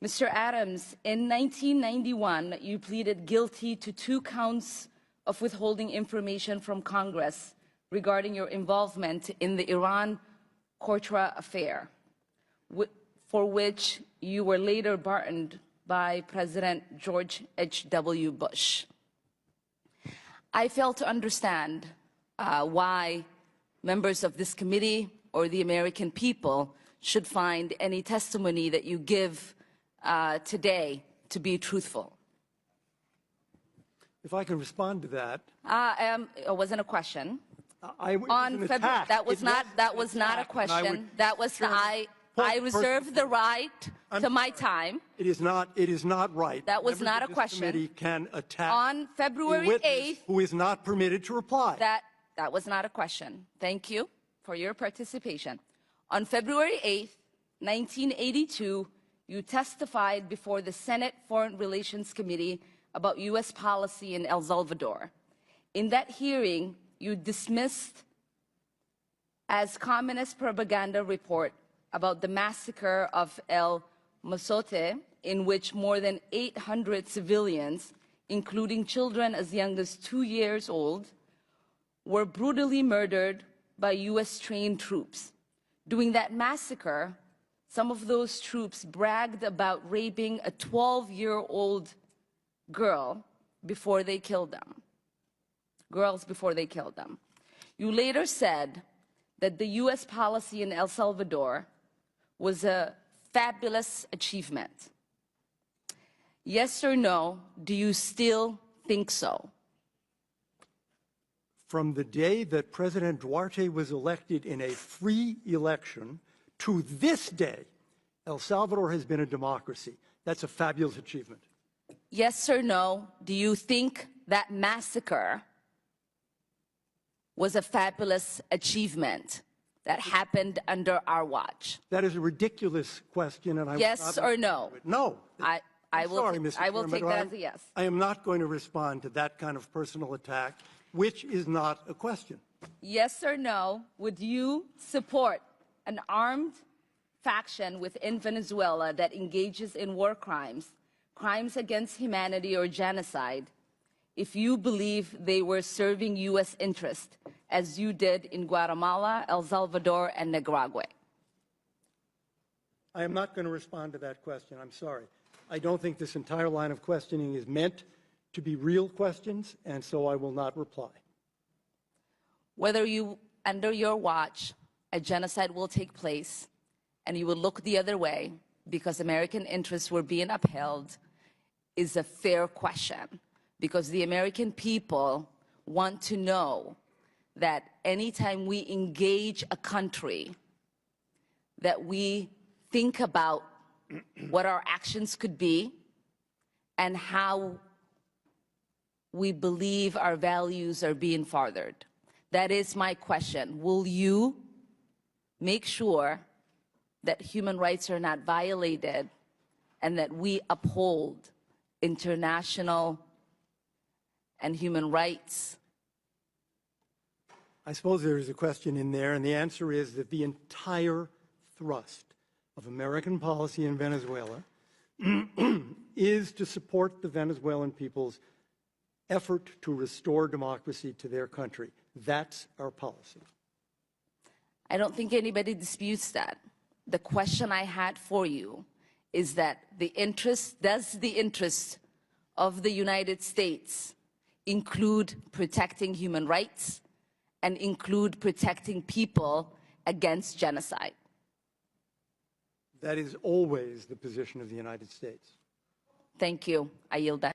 Mr. Adams, in 1991, you pleaded guilty to 2 counts of withholding information from Congress regarding your involvement in the Iran-Contra affair, for which you were later pardoned by President George H.W. Bush. I fail to understand why members of this committee or the American people should find any testimony that you give today to be truthful. If I can respond to that. It wasn't a question. On February, that was not a question. That was I reserve the right to my time. It is not right. That was not a question. Committee can attack on February 8th, who is not permitted to reply. That was not a question. Thank you for your participation. On February 8th, 1982, you testified before the Senate Foreign Relations Committee about U.S. policy in El Salvador. In that hearing, you dismissed as communist propaganda report about the massacre of El Mozote, in which more than 800 civilians, including children as young as 2 years old, were brutally murdered by U.S.-trained troops. During that massacre, some of those troops bragged about raping a 12-year-old girl before they killed them. Girls before they killed them. You later said that the U.S. policy in El Salvador was a fabulous achievement. Yes or no, do you still think so? From the day that President Duarte was elected in a free election to this day, El Salvador has been a democracy. That's a fabulous achievement. Yes or no, do you think that massacre was a fabulous achievement that happened under our watch? That is a ridiculous question, and I yes or no? No. I will take that as a yes. I am not going to respond to that kind of personal attack, which is not a question. Yes or no, would you support an armed faction within Venezuela that engages in war crimes, crimes against humanity or genocide, if you believe they were serving U.S. interest, as you did in Guatemala, El Salvador, and Nicaragua? I am not going to respond to that question. I'm sorry. I don't think this entire line of questioning is meant to be real questions, and so I will not reply. Whether under your watch, a genocide will take place, and you will look the other way because American interests were being upheld, is a fair question, because the American people want to know that anytime we engage a country, that we think about what our actions could be and how we believe our values are being furthered. That is my question. Will you make sure that human rights are not violated and that we uphold international and human rights? I suppose there is a question in there, and the answer is that the entire thrust of American policy in Venezuela is to support the Venezuelan people's effort to restore democracy to their country. That's our policy. I don't think anybody disputes that. The question I had for you is that does the interest of the United States include protecting human rights and include protecting people against genocide? That is always the position of the United States. Thank you. I yield back.